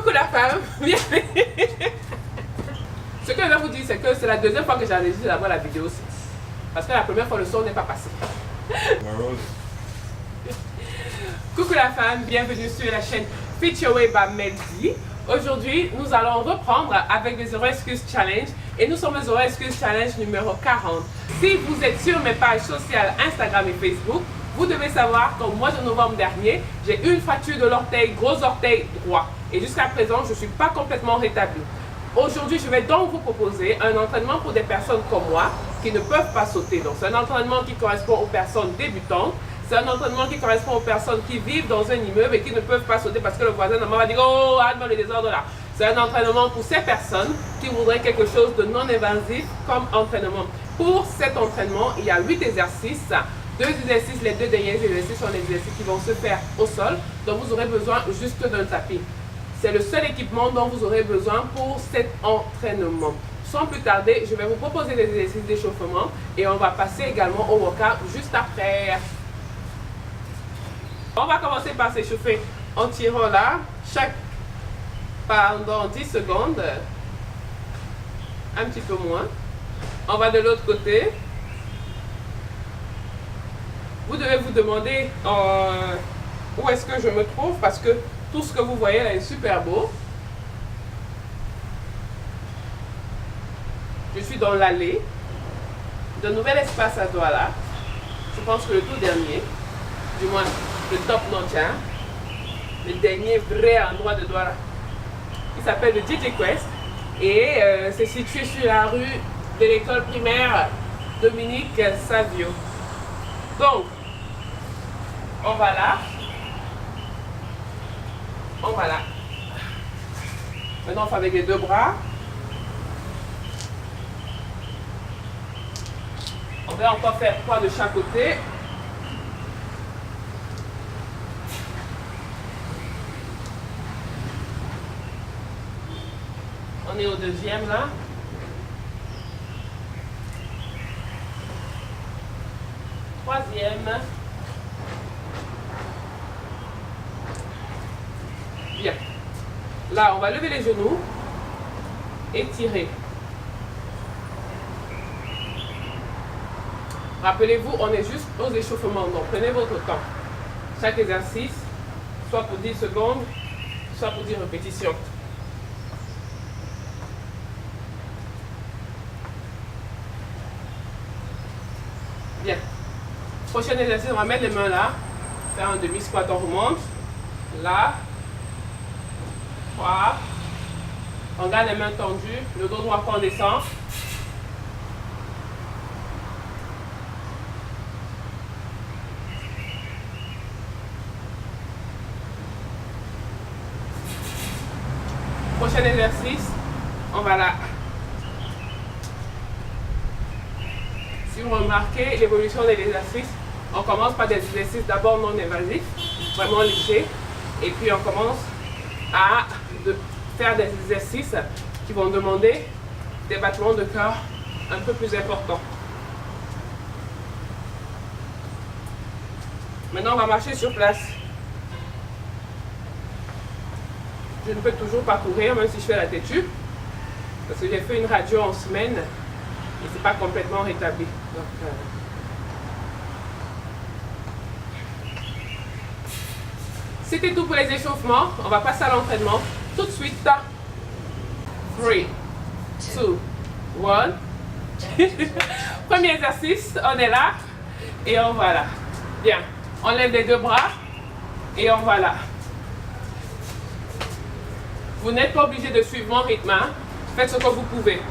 Coucou la femme, bienvenue. Ce que je vais vous dire, c'est que c'est la deuxième fois que j'enregistre d'abord la vidéo. Parce que la première fois, le son n'est pas passé. Coucou la femme, bienvenue sur la chaîne Fit Your Way by Meldy. Aujourd'hui, nous allons reprendre avec les Zero Excuses Challenge. Et nous sommes le Zero Excuses Challenge numéro 40. Si vous êtes sur mes pages sociales Instagram et Facebook, vous devez savoir qu'au mois de novembre dernier, j'ai eu une fracture de l'orteil, gros orteil droit. Et jusqu'à présent, je ne suis pas complètement rétablie. Aujourd'hui, je vais donc vous proposer un entraînement pour des personnes comme moi qui ne peuvent pas sauter. Donc, c'est un entraînement qui correspond aux personnes débutantes. C'est un entraînement qui correspond aux personnes qui vivent dans un immeuble et qui ne peuvent pas sauter parce que le voisin normalement va dire « Oh, Anne, le désordre là ». C'est un entraînement pour ces personnes qui voudraient quelque chose de non invasif comme entraînement. Pour cet entraînement, il y a 8 exercices. 2 exercices, les 2 derniers exercices sont les exercices qui vont se faire au sol. Donc vous aurez besoin juste d'un tapis. C'est le seul équipement dont vous aurez besoin pour cet entraînement. Sans plus tarder, je vais vous proposer des exercices d'échauffement et on va passer également au workout juste après. On va commencer par s'échauffer en tirant là, pendant 10 secondes. Un petit peu moins. On va de l'autre côté. Vous devez vous demander où est-ce que je me trouve parce que tout ce que vous voyez là est super beau. Je suis dans l'allée de Nouvel Espace à Douala. Je pense que le tout dernier, du moins le top notch, hein, le dernier vrai endroit de Douala. Il s'appelle le DJ Quest et c'est situé sur la rue de l'école primaire Dominique Savio. Donc, on va là. On va là. Maintenant, on fait avec les 2 bras. On va encore faire 3 de chaque côté. On est au deuxième là. Troisième. Bien. Là, on va lever les genoux et tirer. Rappelez-vous, on est juste aux échauffements. Donc, prenez votre temps. Chaque exercice, soit pour 10 secondes, soit pour 10 répétitions. Bien. Prochain exercice, on va mettre les mains là. Faire un demi-squat, on remonte. Là. 3. On garde les mains tendues. Le dos droit qu'on descend. Prochain exercice, on va là. Si vous remarquez l'évolution de l'exercice, on commence par des exercices d'abord non invasifs, vraiment légers, et puis on commence à faire des exercices qui vont demander des battements de cœur un peu plus importants. Maintenant, on va marcher sur place. Je ne peux toujours pas courir, même si je fais la têtue, parce que j'ai fait une radio en semaine et c'est pas complètement rétabli. Donc, c'était tout pour les échauffements. On va passer à l'entraînement tout de suite. 3, 2, 1. Premier exercice, on est là et on va là. Bien, on lève les 2 bras et on va là. Vous n'êtes pas obligé de suivre mon rythme, hein? Faites ce que vous pouvez.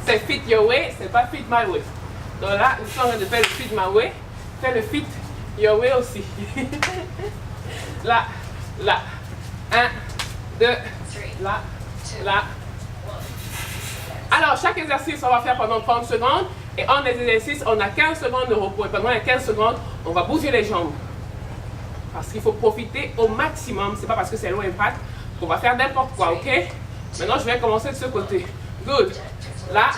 C'est fit your way, c'est pas fit my way. Donc là, je suis en train de faire le fit my way. Fais le fit your way aussi. Là, là. 1, 2, là, là. Alors, chaque exercice, on va faire pendant 30 secondes. Et en exercice, on a 15 secondes de repos. Et pendant les 15 secondes, on va bouger les jambes. Parce qu'il faut profiter au maximum. C'est pas parce que c'est low impact qu'on va faire n'importe quoi, ok? Maintenant, je vais commencer de ce côté. Good. Là,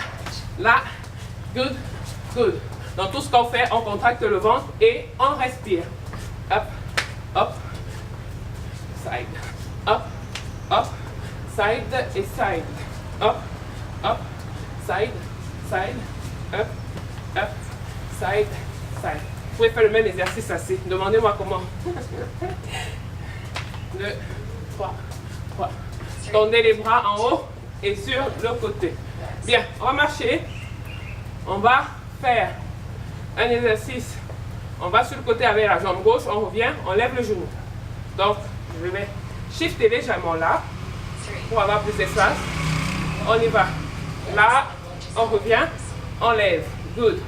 là. Good, good. Dans tout ce qu'on fait, on contracte le ventre et on respire. Hop, hop. side. Up, up, side et side. Up, up, side, side, up, up, side, side. Vous pouvez faire le même exercice assis. Demandez-moi comment. 2, 3, 3. Tendez les bras en haut et sur le côté. Bien, on va marcher. On va faire un exercice. On va sur le côté avec la jambe gauche, on revient, on lève le genou. Donc, je vais shifter légèrement là pour avoir plus d'espace. On y va. Là, on revient, on lève. Good.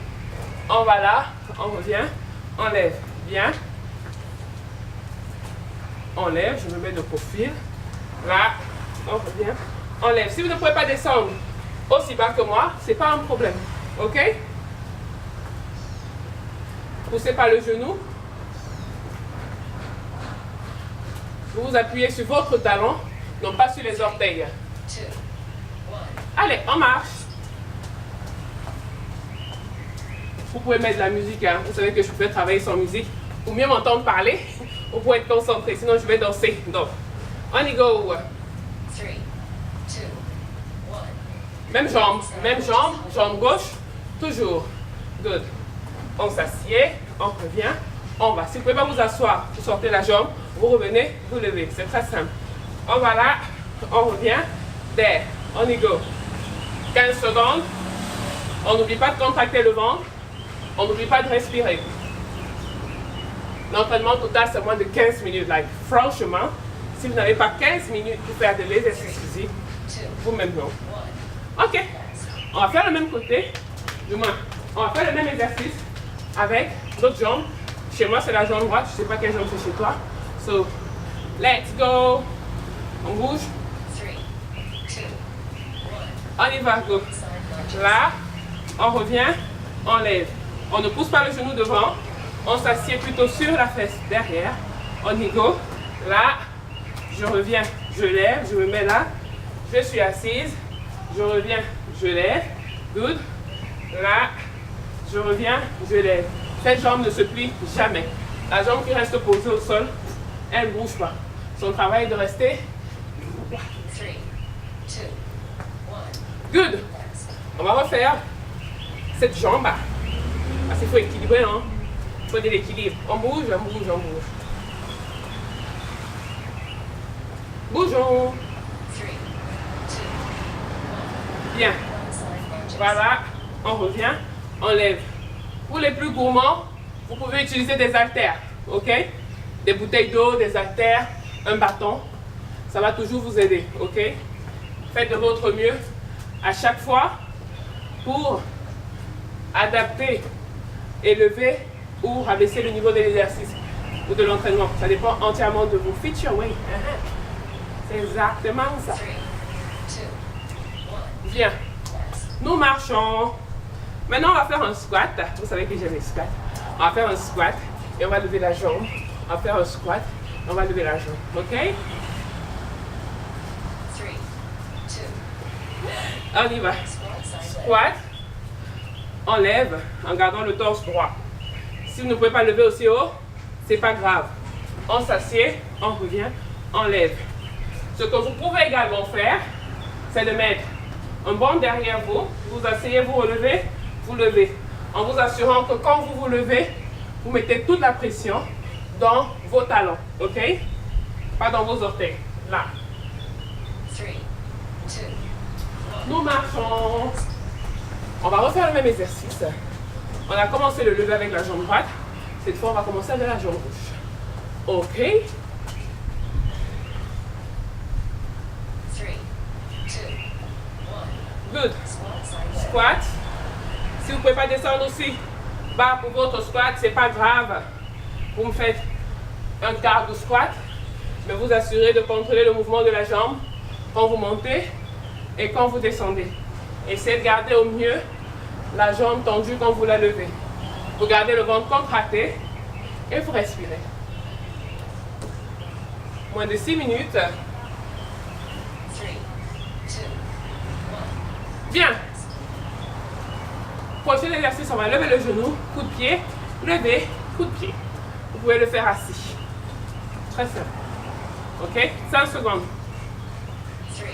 On va là, on revient, on lève. Bien. On lève, je me mets de profil. Là, on revient, on lève. Si vous ne pouvez pas descendre aussi bas que moi, ce n'est pas un problème. OK? Poussez par le genou. Vous vous appuyez sur votre talon, non pas sur les orteils. Allez, on marche. Vous pouvez mettre de la musique. Hein. Vous savez que je peux travailler sans musique. Pour mieux m'entendre parler, vous pouvez être concentré. Sinon, je vais danser. Donc, on y go. 3, 2, 1. Même jambe, jambe gauche, toujours. Good. On s'assied, on revient, on va. Si vous ne pouvez pas vous asseoir, vous sortez la jambe, vous revenez, vous levez. C'est très simple. On va là, on revient, there, on y go. 15 secondes. On n'oublie pas de contracter le ventre. On n'oublie pas de respirer. L'entraînement total, c'est moins de 15 minutes. Like, franchement, si vous n'avez pas 15 minutes pour faire de l'exercice physique, vous-même non. OK. On va faire le même côté. Du moins, on va faire le même exercice avec l'autre jambe. Chez moi, c'est la jambe droite. Je ne sais pas quelle jambe c'est chez toi. So, let's go. On bouge. 3, 2, 1. On y va, go. Là, on revient, on lève. On ne pousse pas le genou devant. On s'assied plutôt sur la fesse derrière. On y go. Là, je reviens, je lève, je me mets là. Je suis assise. Je reviens, je lève. Good. Là, je reviens, je lève. Cette jambe ne se plie jamais. La jambe qui reste posée au sol, elle ne bouge pas. Son travail est de rester. 3, 2, 1. Good. On va refaire cette jambe. Parce qu'il faut équilibrer, hein. Il faut de l'équilibre. On bouge, on bouge, on bouge. Bougeons. 3, 2, 1. Bien. Voilà. On revient. On lève. Pour les plus gourmands, vous pouvez utiliser des haltères. OK? Des bouteilles d'eau, des haltères, un bâton. Ça va toujours vous aider. OK? Faites de votre mieux à chaque fois pour adapter, élever ou rabaisser le niveau de l'exercice ou de l'entraînement. Ça dépend entièrement de vous. Fit your way. C'est exactement ça. 3, 2, 1. Bien. Nous marchons. Maintenant, on va faire un squat. Vous savez que j'aime les squats. On va faire un squat et on va lever la jambe. On va faire un squat et on va lever la jambe. OK? 3, 2. On y va. Squat. On lève en gardant le torse droit. Si vous ne pouvez pas lever aussi haut, c'est pas grave. On s'assied, on revient, on lève. Ce que vous pouvez également faire, c'est de mettre un banc derrière vous. Vous asseyez, vous relevez, vous levez. En vous assurant que quand vous vous levez, vous mettez toute la pression dans vos talons. OK? Pas dans vos orteils. Là. 3, 2, 1. Nous marchons. On va refaire le même exercice. On a commencé le lever avec la jambe droite. Cette fois, on va commencer avec la jambe gauche. OK? 3, 2, 1. Good. Squat. Si vous ne pouvez pas descendre aussi bas pour votre squat, c'est pas grave. Vous me faites un quart de squat, mais vous assurez de contrôler le mouvement de la jambe quand vous montez et quand vous descendez. Essayez de garder au mieux la jambe tendue quand vous la levez. Vous gardez le ventre contracté et vous respirez. Moins de 6 minutes. 3, 2, 1. Bien. Prochain exercice, on va lever le genou, coup de pied, lever, coup de pied. Vous pouvez le faire assis. Très simple. OK? 5 secondes. 3,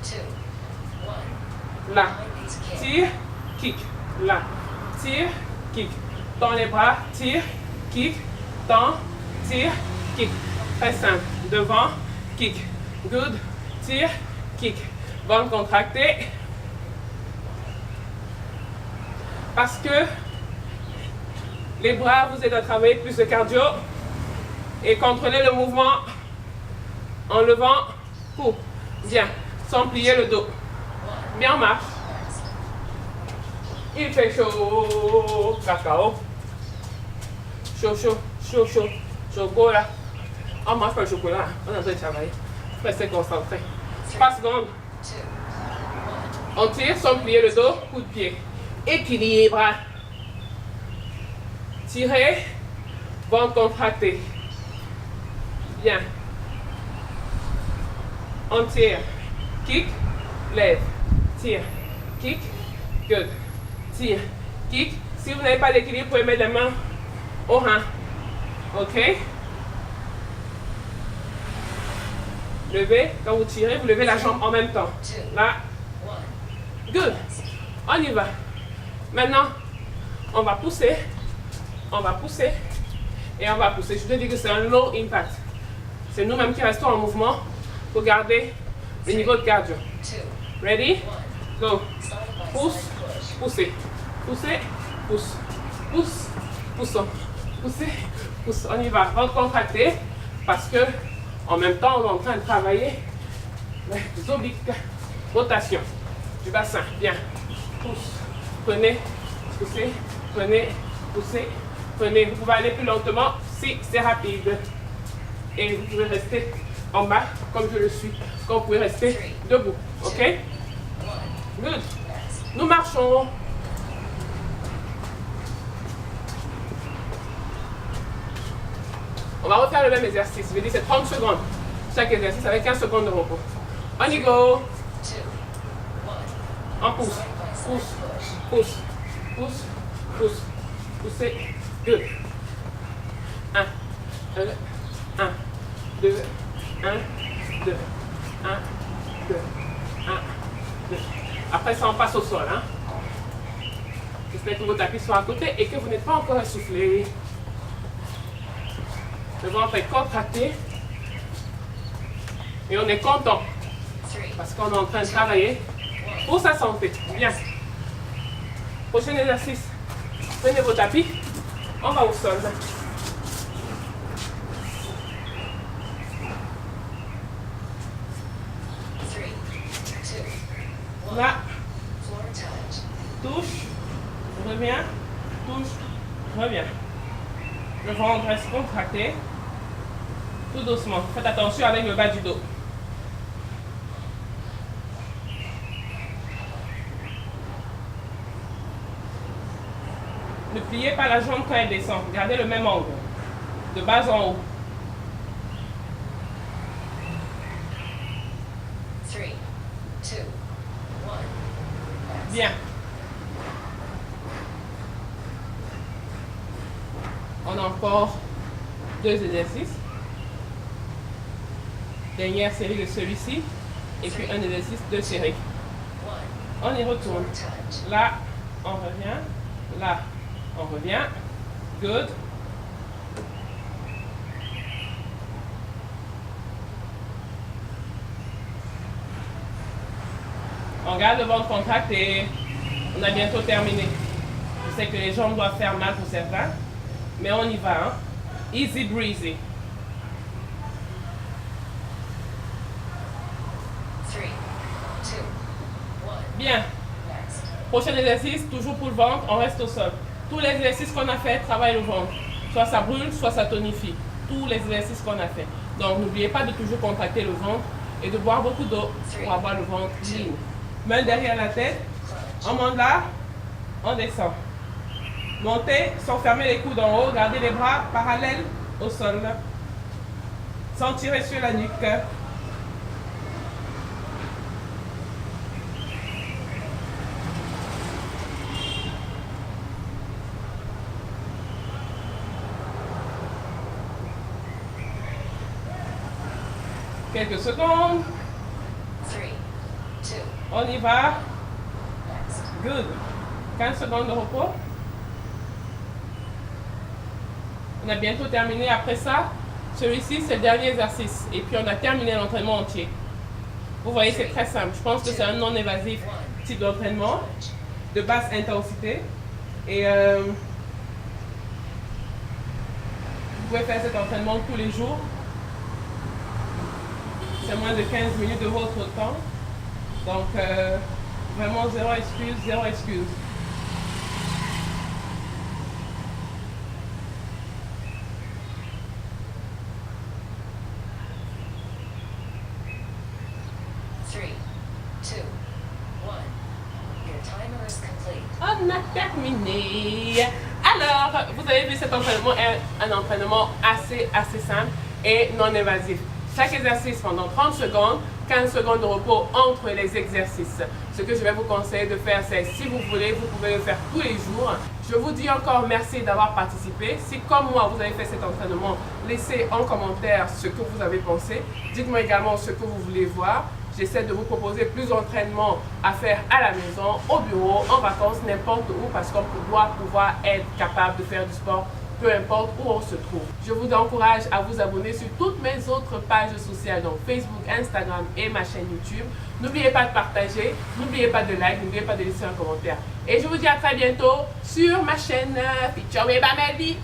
2, 1. Là. Behind these kick. Tire, kick. Là. Tire, kick. Tends les bras, tire, kick. Tends, tire, kick. Très simple. Devant, kick. Good. Tire, kick. Ventre contracté. Parce que les bras vous aident à travailler plus de cardio et contrôler le mouvement en levant, cours. Bien, sans plier le dos. Bien en marche. Il fait chaud, cacao. Chaud, chaud, chaud, chaud. Chocolat. On mange pas le chocolat, on est en train de travailler. Restez concentré. 3 secondes. 2, On tire sans plier le dos, coup de pied. Équilibre. Tirez, ventre contracté. Bien. On tire, kick, lève, tire, kick, good. Tire, kick. Si vous n'avez pas d'équilibre, vous pouvez mettre les mains au rein. OK? Levez, quand vous tirez, vous levez la jambe en même temps. Là, 1. good. On y va. Maintenant, on va pousser, et on va pousser. Je te dis que c'est un low impact. C'est nous-mêmes qui restons en mouvement pour garder le niveau de cardio. 2, Ready? 1. Go. Side by Pousse, side push. poussez, poussez, pousse, pousse, poussons, poussez, pousse. On y va. Ventre contracté parce que en même temps, on est en train de travailler les obliques. Rotation du bassin. Bien. Pousse. Prenez, poussez, prenez, poussez, prenez. Vous pouvez aller plus lentement si c'est rapide. Et vous pouvez rester en bas comme je le suis. Quand vous pouvez rester debout. OK? 1. Good. Next. Nous marchons. On va refaire le même exercice. Je vais dire c'est 30 secondes. Chaque exercice avec 15 secondes de repos. On y go. 2, 1. On pousse. Side by side Pousse. push. Pousse. Pousse. Pousse. Poussez. Good. 1. 1. 2. 1. 2. 1. 2. 1. 2. Après ça, on passe au sol. Hein? J'espère que vos tapis sont à côté et que vous n'êtes pas encore essoufflé. Le ventre est contracté. Et on est content 3, parce qu'on est en train de travailler 1. pour sa santé. Bien. Prochain exercice. Prenez vos tapis. On va au sol. 3, 2, 1. Là, Floor touch. touche, reviens, touche, reviens. Le ventre reste contracté. Tout doucement. Faites attention avec le bas du dos. Ne pliez pas la jambe quand elle descend. Gardez le même angle. De bas en haut. 3, 2, 1. Bien. On a encore 2 exercices. Dernière série de celui-ci. Et puis un exercice de série. 1. On y retourne. Floor touch. Là, on revient. Là, on revient. Good. On garde le ventre contracté. On a bientôt terminé. Je sais que les jambes doivent faire mal pour certains, mais on y va. Hein? Easy breezy. 3, 2, 1. Bien. Next. Prochain exercice, toujours pour le ventre, on reste au sol. Tous les exercices qu'on a fait travaillent le ventre. Soit ça brûle, soit ça tonifie. Tous les exercices qu'on a fait. Donc n'oubliez pas de toujours contracter le ventre et de boire beaucoup d'eau pour avoir le ventre clean. Main derrière la tête, on monte là, on descend. Montez sans fermer les coudes en haut, gardez les bras parallèles au sol. Sans tirer sur la nuque. Quelques secondes. 3, 2, On y va. next. Good. 15 secondes de repos. On a bientôt terminé. Après ça, celui-ci, c'est le dernier exercice. Et puis, on a terminé l'entraînement entier. Vous voyez, c'est très simple. Je pense que c'est un non-évasif type d'entraînement de basse intensité. Et vous pouvez faire cet entraînement tous les jours. C'est moins de 15 minutes de votre temps. Donc, vraiment zéro excuse, zéro excuse. Three, 2, 1. Your timer is complete. On a terminé. Alors, vous avez vu, cet entraînement est un entraînement assez simple et non évasif. Chaque exercice pendant 30 secondes, 15 secondes de repos entre les exercices. Ce que je vais vous conseiller de faire, c'est si vous voulez, vous pouvez le faire tous les jours. Je vous dis encore merci d'avoir participé. Si comme moi, vous avez fait cet entraînement, laissez en commentaire ce que vous avez pensé. Dites-moi également ce que vous voulez voir. J'essaie de vous proposer plus d'entraînements à faire à la maison, au bureau, en vacances, n'importe où, parce qu'on doit pouvoir être capable de faire du sport, peu importe où on se trouve. Je vous encourage à vous abonner sur toutes mes autres pages sociales, donc Facebook, Instagram et ma chaîne YouTube. N'oubliez pas de partager, n'oubliez pas de like, n'oubliez pas de laisser un commentaire. Et je vous dis à très bientôt sur ma chaîne Feature by Meldy.